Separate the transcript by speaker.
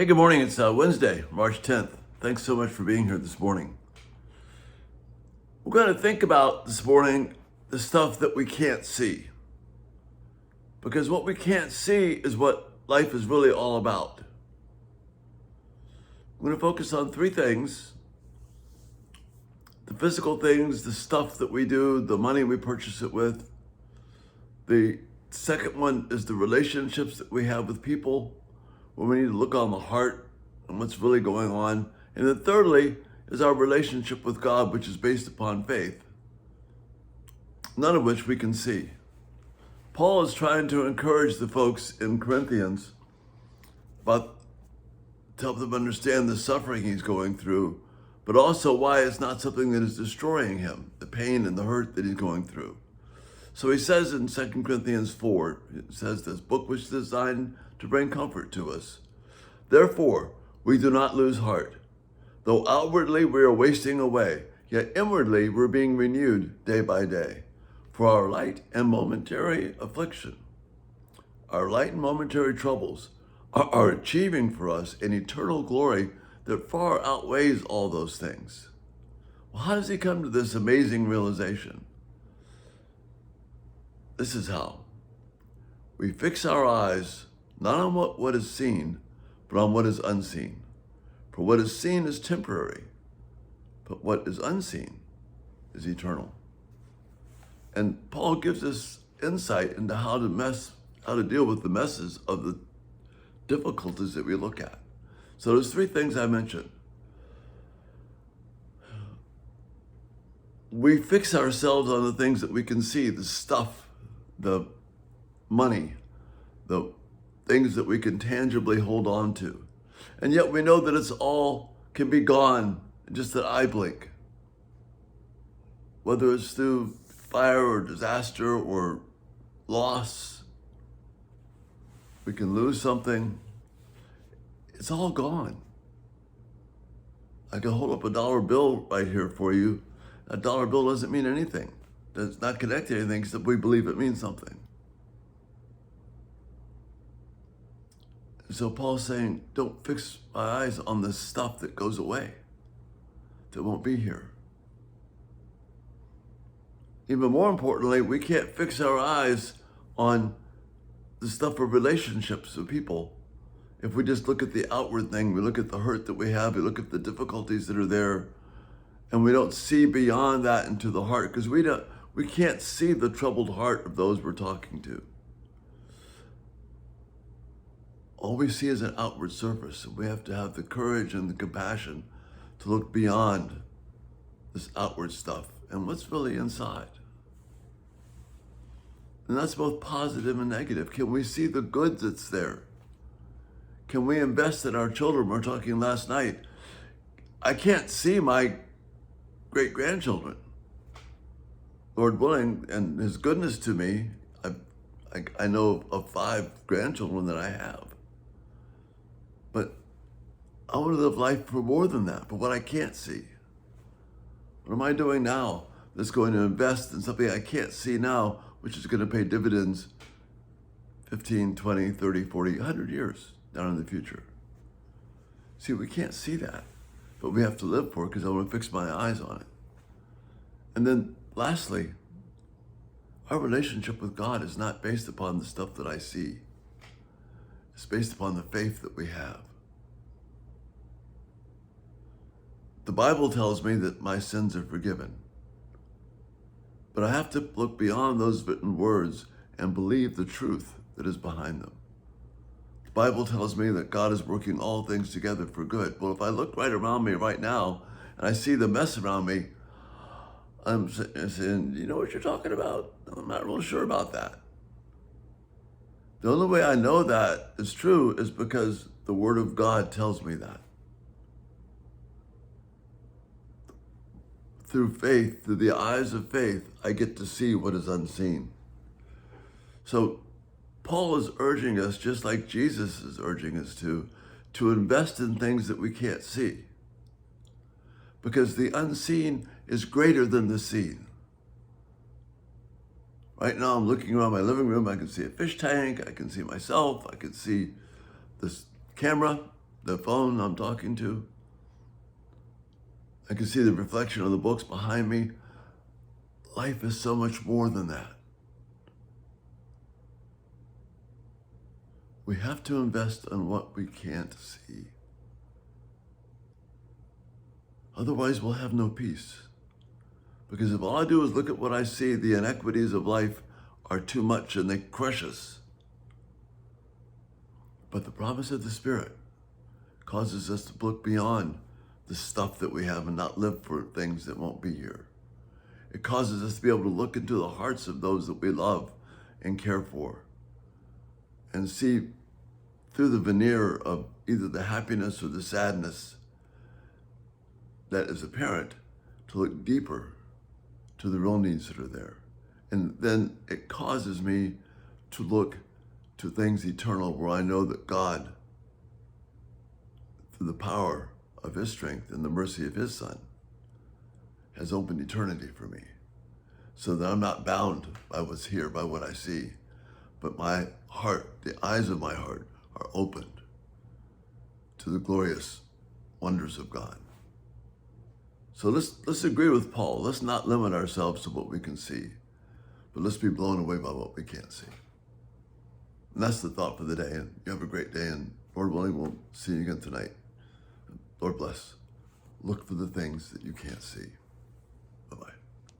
Speaker 1: Hey, good morning. It's Wednesday, March 10th. Thanks so much for being here this morning. We're going to think about this morning the stuff that we can't see. Because what we can't see is what life is really all about. I'm going to focus on three things: the physical things, the stuff that we do, the money we purchase it with. The second one is the relationships that we have with people, where we need to look on the heart and what's really going on. And then thirdly is our relationship with God, which is based upon faith, none of which we can see. Paul is trying to encourage the folks in Corinthians about to help them understand the suffering he's going through, but also why it's not something that is destroying him, the pain and the hurt that he's going through. So he says in 2 Corinthians 4, it says this book was designed to bring comfort to us. Therefore, we do not lose heart. Though outwardly we are wasting away, yet inwardly we're being renewed day by day. For our light and momentary affliction, our light and momentary troubles are achieving for us an eternal glory that far outweighs all those things. Well, how does he come to this amazing realization? This is how. We fix our eyes not on what is seen, but on what is unseen. For what is seen is temporary, but what is unseen is eternal. And Paul gives us insight into how to deal with the messes of the difficulties that we look at. So there's three things I mentioned. We fix ourselves on the things that we can see, the stuff, the money, the things that we can tangibly hold on to. And yet we know that it's all can be gone in just an eye blink. Whether it's through fire or disaster or loss, we can lose something. It's all gone. I can hold up a dollar bill right here for you. A dollar bill doesn't mean anything. It's not connected to anything except we believe it means something. So Paul's saying, don't fix my eyes on the stuff that goes away, that won't be here. Even more importantly, we can't fix our eyes on the stuff of relationships with people. If we just look at the outward thing, we look at the hurt that we have, we look at the difficulties that are there, and we don't see beyond that into the heart, because we can't see the troubled heart of those we're talking to. All we see is an outward surface. We have to have the courage and the compassion to look beyond this outward stuff and what's really inside. And that's both positive and negative. Can we see the good that's there? Can we invest in our children? We were talking last night. I can't see my great-grandchildren. Lord willing, and his goodness to me, I know of 5 grandchildren that I have. But I want to live life for more than that, for what I can't see. What am I doing now that's going to invest in something I can't see now, which is going to pay dividends 15, 20, 30, 40, 100 years down in the future? See, we can't see that, but we have to live for it because I want to fix my eyes on it. And then lastly, our relationship with God is not based upon the stuff that I see. It's based upon the faith that we have. The Bible tells me that my sins are forgiven. But I have to look beyond those written words and believe the truth that is behind them. The Bible tells me that God is working all things together for good. Well, if I look right around me right now and I see the mess around me, I'm saying, you know what you're talking about? I'm not real sure about that. The only way I know that is true is because the Word of God tells me that. Through faith, through the eyes of faith, I get to see what is unseen. So Paul is urging us, just like Jesus is urging us to invest in things that we can't see. Because the unseen is greater than the seen. Right now, I'm looking around my living room. I can see a fish tank. I can see myself. I can see this camera. the phone I'm talking to. I can see the reflection of the books behind me. Life is so much more than that. We have to invest in what we can't see. Otherwise, we'll have no peace. Because if all I do is look at what I see, the inequities of life are too much and they crush us. But the promise of the Spirit causes us to look beyond the stuff that we have and not live for things that won't be here. It causes us to be able to look into the hearts of those that we love and care for and see through the veneer of either the happiness or the sadness that is apparent, to look deeper to the real needs that are there. And then it causes me to look to things eternal, where I know that God, through the power of his strength and the mercy of his Son, has opened eternity for me, so that I'm not bound by what's here, by what I see, but my heart, the eyes of my heart, are opened to the glorious wonders of God. So let's agree with Paul. Let's not limit ourselves to what we can see, but let's be blown away by what we can't see. And that's the thought for the day. And you have a great day, and Lord willing, we'll see you again tonight. Lord bless. Look for the things that you can't see.